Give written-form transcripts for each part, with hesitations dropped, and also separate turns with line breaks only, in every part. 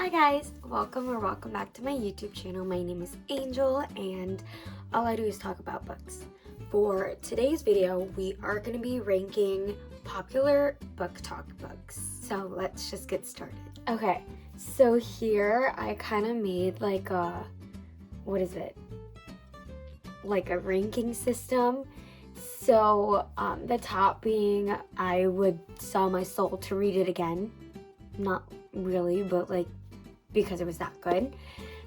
Hi guys, welcome back to my YouTube channel. My name is Angel and all I do is talk about books. For today's video, we are going to be ranking popular BookTok books. So let's just get started. Okay, so here I kind of made like a, like a ranking system. So the top being I would sell my soul to read it again. Not really, but like because it was that good.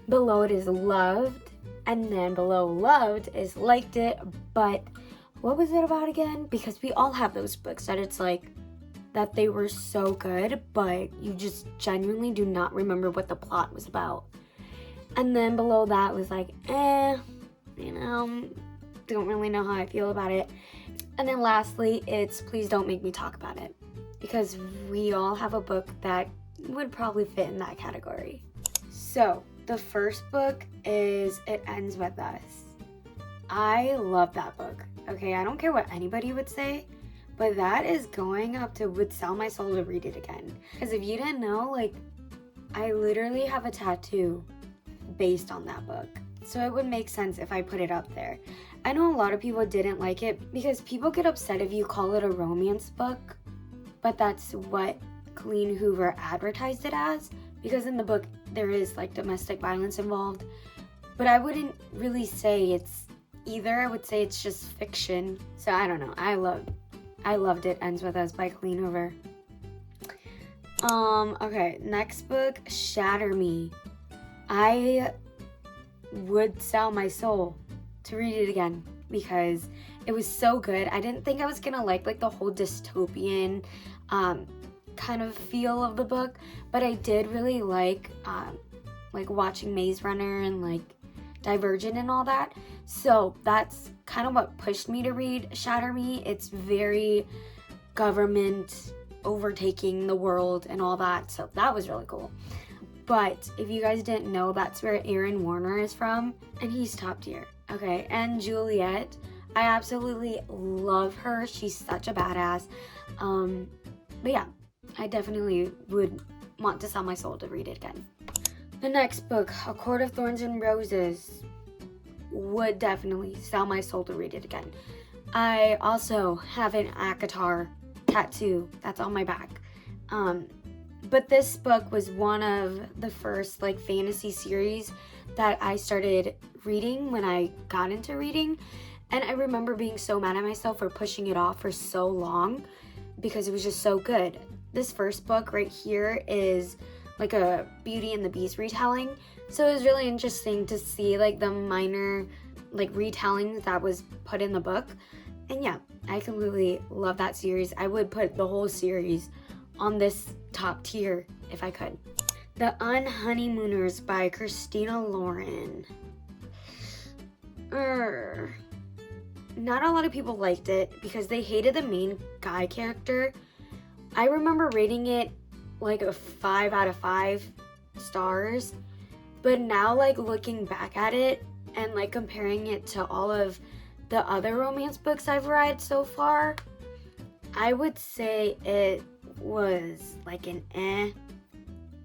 Below it is loved, and then below loved is liked it, but what was it about again? Because we all have those books that it's like that they were so good, but you just genuinely do not remember what the plot was about. And then below that was like, don't really know how I feel about it. And then lastly, it's please don't make me talk about it, because we all have a book that would probably fit in that category. So the first book is It Ends With Us. I love that book. Okay, I don't care what anybody would say, but that is going up to would sell my soul to read it again. Because if you didn't know, like, I literally have a tattoo based on that book. So it would make sense if I put it up there. I know a lot of people didn't like it because people get upset if you call it a romance book, but that's what Colleen Hoover advertised it as, because in the book there is like domestic violence involved, but I wouldn't really say it's either. I would say it's just fiction. So I don't know. I loved It Ends With Us by Colleen Hoover. Okay, next book, Shatter Me. I would sell my soul to read it again because it was so good. I didn't think I was gonna like the whole dystopian kind of feel of the book, but I did really like watching Maze Runner and like Divergent and all that. So that's kind of what pushed me to read Shatter Me. It's very government overtaking the world and all that, so that was really cool. But if you guys didn't know, that's where Aaron Warner is from, and he's top tier. Okay, and Juliet, I absolutely love her. She's such a badass. But yeah, I definitely would want to sell my soul to read it again. The next book, A Court of Thorns and Roses, would definitely sell my soul to read it again. I also have an ACOTAR tattoo that's on my back. But this book was one of the first like fantasy series that I started reading when I got into reading. And I remember being so mad at myself for pushing it off for so long because it was just so good. This first book right here is like a Beauty and the Beast retelling. So it was really interesting to see like the minor like retelling that was put in the book. And yeah, I completely love that series. I would put the whole series on this top tier if I could. The Unhoneymooners by Christina Lauren. Not a lot of people liked it because they hated the main guy character. I remember rating it like a 5 out of 5 stars, but now like looking back at it and like comparing it to all of the other romance books I've read so far, I would say it was like an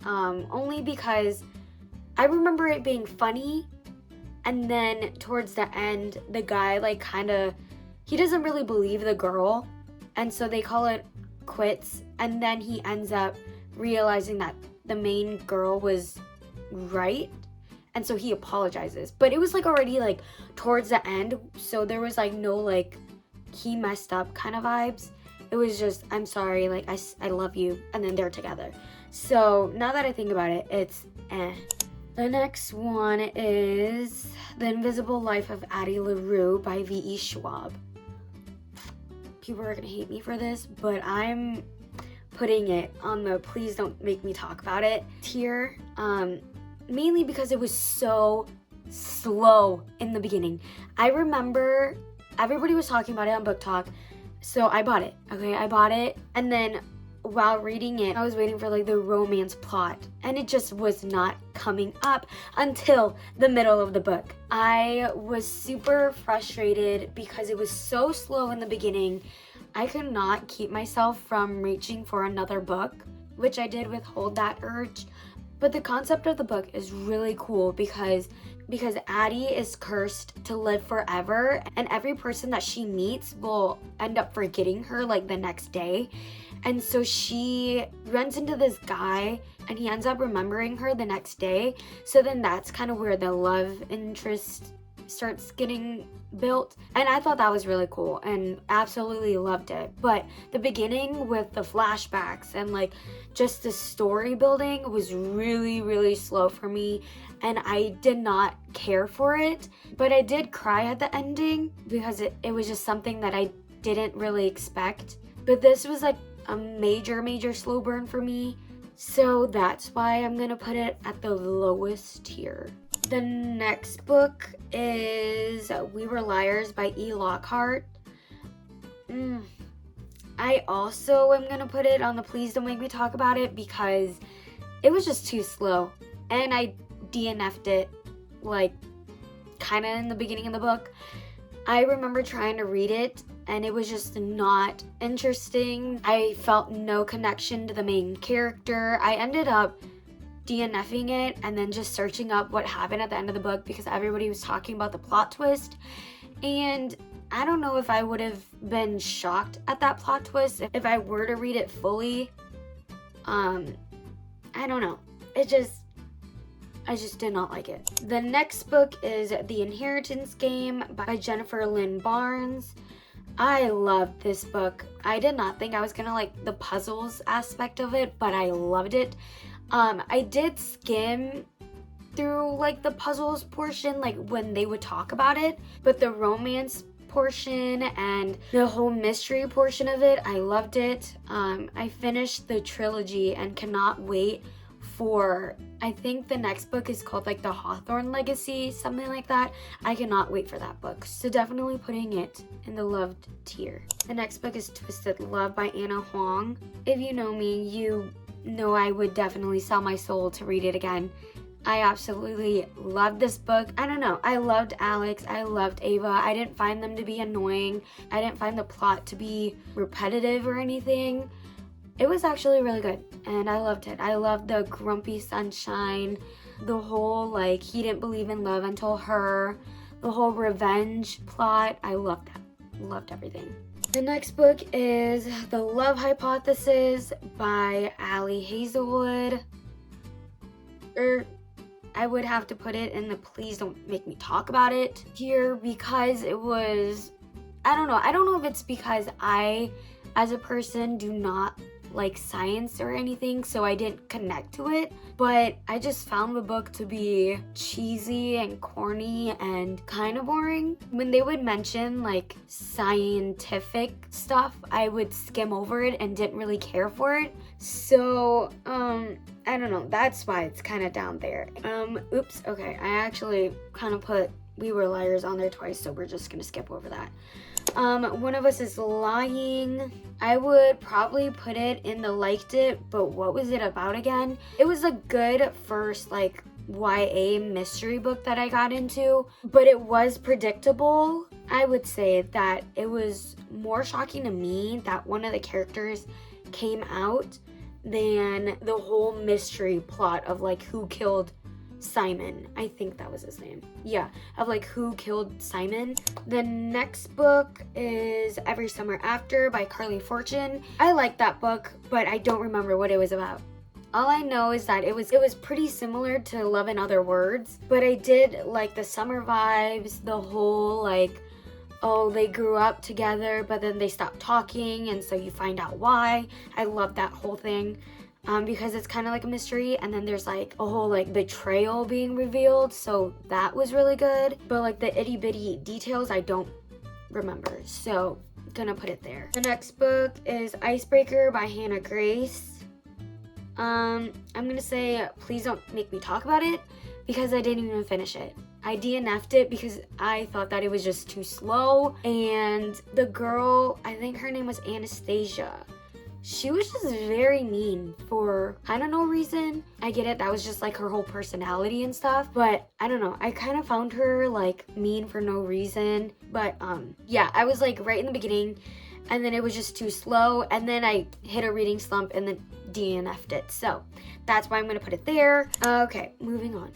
only because I remember it being funny, and then towards the end the guy like he doesn't really believe the girl, and so they call it quits, and then he ends up realizing that the main girl was right, and so he apologizes. But it was like already like towards the end, so there was like no like he messed up kind of vibes. It was just, I'm sorry, like I love you, and then they're together. So now that I think about it, it's The next one is The Invisible Life of Addie LaRue by V.E. Schwab. People are gonna hate me for this, but I'm putting it on the please don't make me talk about it tier, mainly because it was so slow in the beginning. I remember everybody was talking about it on BookTok, so I bought it. Okay, I bought it, and then while reading it, I was waiting for like the romance plot, and it just was not coming up until the middle of the book. I was super frustrated because it was so slow in the beginning. I could not keep myself from reaching for another book, which I did withhold that urge, But the concept of the book is really cool because Addie is cursed to live forever, and every person that she meets will end up forgetting her like the next day. And so she runs into this guy and he ends up remembering her the next day. So then that's kind of where the love interest starts getting built. And I thought that was really cool and absolutely loved it. But the beginning with the flashbacks and like just the story building was really, really slow for me. And I did not care for it. But I did cry at the ending because it was just something that I didn't really expect. But this was like a major slow burn for me, so that's why I'm gonna put it at the lowest tier. The next book is We Were Liars by E. Lockhart. I also am gonna put it on the please don't make me talk about it because it was just too slow, and I DNF'd it like kind of in the beginning of the book. I remember trying to read it and it was just not interesting. I felt no connection to the main character. I ended up DNFing it and then just searching up what happened at the end of the book because everybody was talking about the plot twist. And I don't know if I would have been shocked at that plot twist if I were to read it fully. I don't know. I just did not like it. The next book is The Inheritance Game by Jennifer Lynn Barnes. I loved this book. I did not think I was gonna like the puzzles aspect of it, but I loved it. I did skim through like the puzzles portion, like when they would talk about it, but the romance portion and the whole mystery portion of it, I loved it. I finished the trilogy and cannot wait for, I think the next book is called like the Hawthorne Legacy, something like that. I cannot wait for that book. So definitely putting it in the loved tier. The next book is Twisted Love by Anna Huang. If you know me, you know I would definitely sell my soul to read it again. I absolutely loved this book. I don't know. I loved Alex. I loved Ava. I didn't find them to be annoying. I didn't find the plot to be repetitive or anything. It was actually really good, and I loved it. I loved the grumpy sunshine, the whole, like, he didn't believe in love until her, the whole revenge plot. I loved that. Loved everything. The next book is The Love Hypothesis by Allie Hazelwood. I would have to put it in the please don't make me talk about it here because it was, I don't know if it's because I, as a person, do not like science or anything, so I didn't connect to it, but I just found the book to be cheesy and corny and kind of boring. When they would mention like scientific stuff, I would skim over it and didn't really care for it. So I don't know, that's why it's kind of down there. Oops, okay, I actually kind of put We Were Liars on there twice, so we're just gonna skip over that. One of Us Is Lying. I would probably put it in the liked it, but what was it about again? It was a good first like YA mystery book that I got into, but it was predictable. I would say that it was more shocking to me that one of the characters came out than the whole mystery plot of like who killed Simon. I think that was his name. Yeah, of like who killed Simon. The next book is Every Summer After by Carly Fortune. I like that book, but I don't remember what it was about. All I know is that it was pretty similar to Love in Other Words, but I did like the summer vibes, the whole like, oh, they grew up together, but then they stopped talking, and so you find out why. I love that whole thing. Because it's kind of like a mystery, and then there's like a whole like betrayal being revealed, so that was really good. But like the itty bitty details I don't remember, so gonna put it there. The next book is Icebreaker by Hannah Grace. I'm gonna say please don't make me talk about it because I didn't even finish it. I DNF'd it because I thought that it was just too slow, and the girl, I think her name was Anastasia, she was just very mean for kind of no reason. I get it, that was just like her whole personality and stuff, but I don't know, I kind of found her like mean for no reason. But yeah, I was like right in the beginning, and then it was just too slow, and then I hit a reading slump and then DNF'd it. So that's why I'm gonna put it there. Okay, moving on.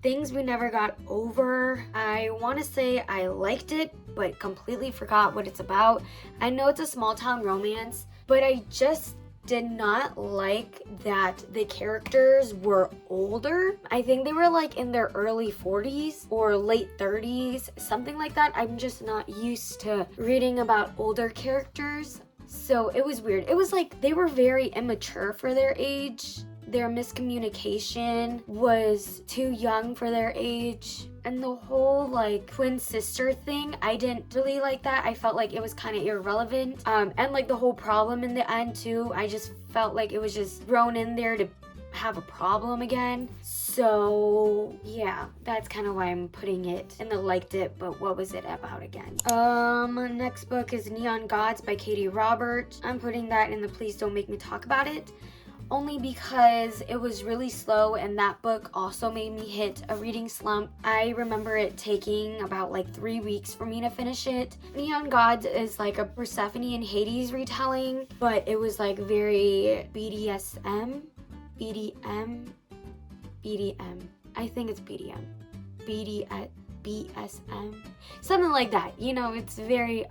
Things we never got over. I want to say I liked it, but completely forgot what it's about. I know it's a small town romance, but I just did not like that the characters were older. I think they were like in their early 40s or late 30s, something like that. I'm just not used to reading about older characters. So it was weird. It was like they were very immature for their age. Their miscommunication was too young for their age. And the whole like twin sister thing, I didn't really like that. I felt like it was kind of irrelevant. And like the whole problem in the end too, I just felt like it was just thrown in there to have a problem again. So yeah, that's kind of why I'm putting it in the liked it, but what was it about again? Next book is Neon Gods by Katie Robert. I'm putting that in the please don't make me talk about it, only because it was really slow and that book also made me hit a reading slump. I remember it taking about like 3 weeks for me to finish it. Neon Gods is like a Persephone and Hades retelling, but it was like very BDSM. I think it's BDM. BSM. Something like that. You know, it's very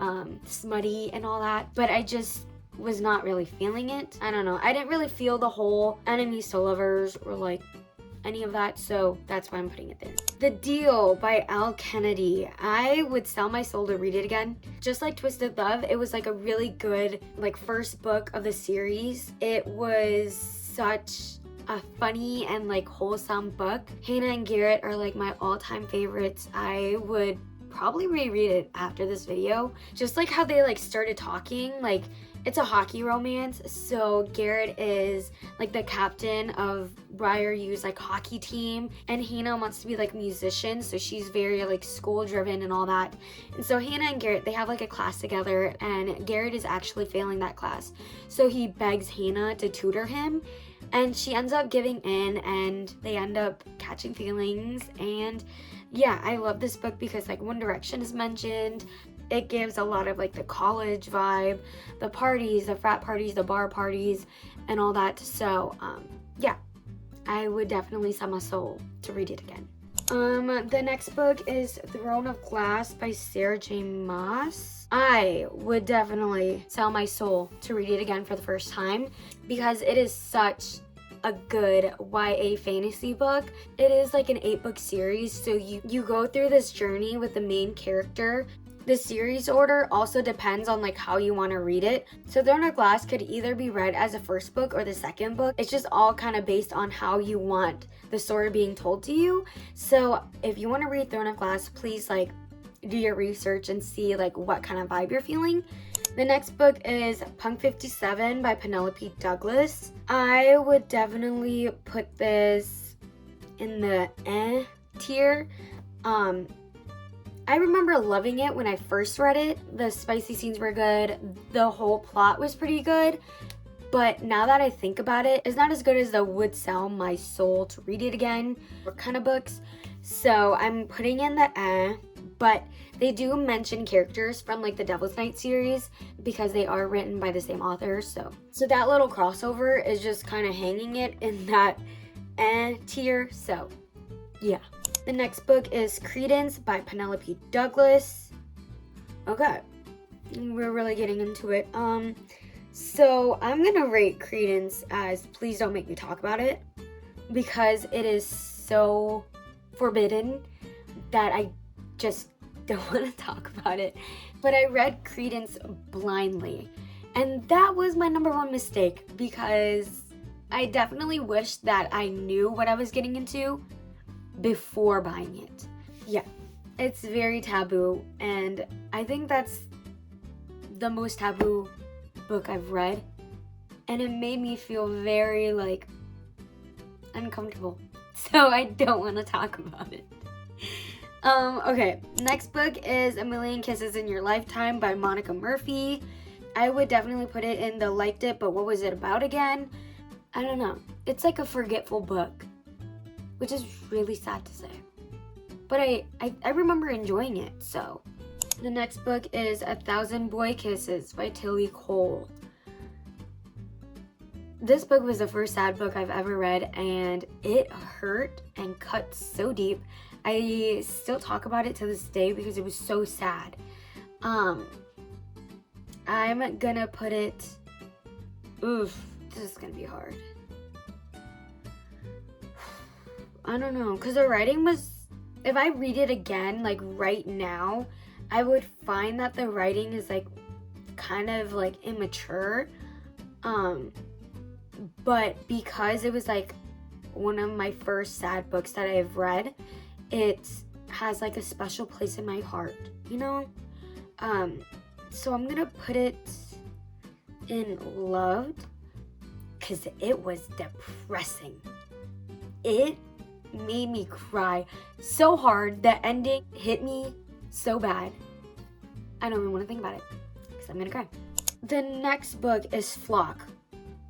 smutty and all that, but I just was not really feeling it. I don't know. I didn't really feel the whole enemies to lovers or like any of that, so that's why I'm putting it there. The Deal by Al Kennedy. I would sell my soul to read it again. Just like Twisted Love, it was like a really good like first book of the series. It was such a funny and like wholesome book. Hannah and Garrett are like my all-time favorites. I would probably reread it after this video. Just like how they like started talking, like it's a hockey romance, so Garrett is like the captain of Briar U's like hockey team, and Hannah wants to be like a musician, so she's very like school driven and all that. And so Hannah and Garrett, they have like a class together, and Garrett is actually failing that class, so he begs Hannah to tutor him, and she ends up giving in, and they end up catching feelings. And yeah, I love this book because like One Direction is mentioned. It gives a lot of like the college vibe, the parties, the frat parties, the bar parties, and all that. So yeah, I would definitely sell my soul to read it again. The next book is Throne of Glass by Sarah J. Maas. I would definitely sell my soul to read it again for the first time because it is such a good YA fantasy book. It is like an 8-book series, so you go through this journey with the main character. The series order also depends on like how you want to read it. So Throne of Glass could either be read as the first book or the second book. It's just all kind of based on how you want the story being told to you. So if you want to read Throne of Glass, please like do your research and see like what kind of vibe you're feeling. The next book is Punk 57 by Penelope Douglas. I would definitely put this in the tier. I remember loving it when I first read it. The spicy scenes were good. The whole plot was pretty good. But now that I think about it, it's not as good as the would sell my soul to read it again or kind of books. So I'm putting in the but they do mention characters from like the Devil's Night series because they are written by the same author. So that little crossover is just kind of hanging it in that tier. So yeah. The next book is Credence by Penelope Douglas. Okay, we're really getting into it. So I'm gonna rate Credence as please don't make me talk about it because it is so forbidden that I just don't want to talk about it. But I read Credence blindly, and that was my number one mistake because I definitely wish that I knew what I was getting into before buying it. Yeah, it's very taboo, and I think that's the most taboo book I've read, and it made me feel very like uncomfortable, so I don't want to talk about it. Okay, next book is A Million Kisses in Your Lifetime by Monica Murphy. I would definitely put it in the liked it, but what was it about again? I don't know. It's like a forgetful book, which is really sad to say. But I remember enjoying it, so. The next book is 1,000 Boy Kisses by Tilly Cole. This book was the first sad book I've ever read, and it hurt and cut so deep. I still talk about it to this day because it was so sad. I'm gonna put it, oof, this is gonna be hard. I don't know, because the writing was, if I read it again, like right now, I would find that the writing is like kind of like immature. But because it was like one of my first sad books that I've read, it has like a special place in my heart, you know? So I'm gonna put it in loved, because it was depressing. It made me cry so hard. The ending hit me so bad. I don't even want to think about it because I'm gonna cry. The next book is Flock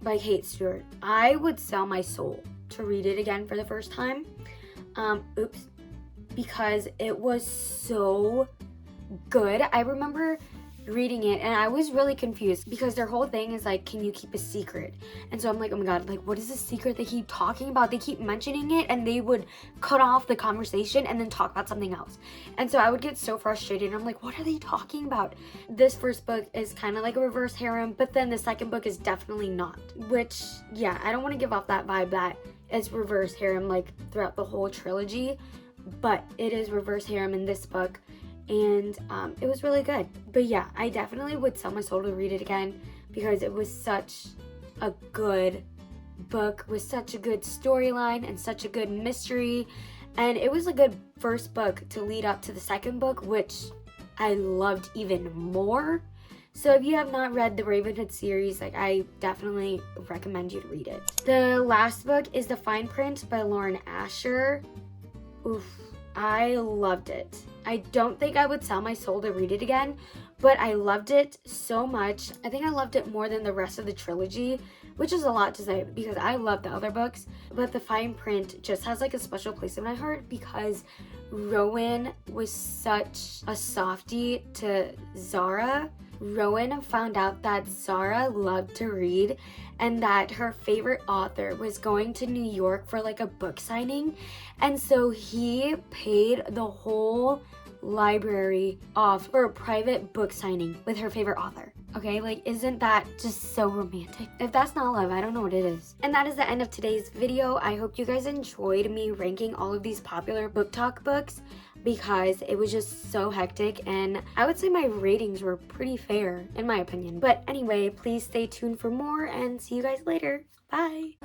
by Kate Stewart. I would sell my soul to read it again for the first time. Because it was so good. I remember reading it and I was really confused because their whole thing is like, can you keep a secret? And so I'm like, oh my god, like what is the secret they keep talking about? They keep mentioning it and they would cut off the conversation and then talk about something else. And so I would get so frustrated and I'm like, what are they talking about? This first book is kind of like a reverse harem, but then the second book is definitely not. Which, yeah, I don't want to give off that vibe that it's reverse harem like throughout the whole trilogy, but it is reverse harem in this book. And it was really good. But yeah, I definitely would sell my soul to read it again because it was such a good book with such a good storyline and such a good mystery. And it was a good first book to lead up to the second book, which I loved even more. So if you have not read the Ravenhood series, like I definitely recommend you to read it. The last book is The Fine Print by Lauren Asher. Oof, I loved it. I don't think I would sell my soul to read it again, but I loved it so much. I think I loved it more than the rest of the trilogy, which is a lot to say because I love the other books, but The Fine Print just has like a special place in my heart because Rowan was such a softie to Zara. Rowan found out that Zara loved to read and that her favorite author was going to New York for like a book signing, and so he paid the whole library off for a private book signing with her favorite author. Okay, like isn't that just so romantic? If that's not love, I don't know what it is. And that is the end of today's video. I hope you guys enjoyed me ranking all of these popular BookTok books because it was just so hectic and I would say my ratings were pretty fair in my opinion. But anyway, please stay tuned for more and see you guys later. Bye!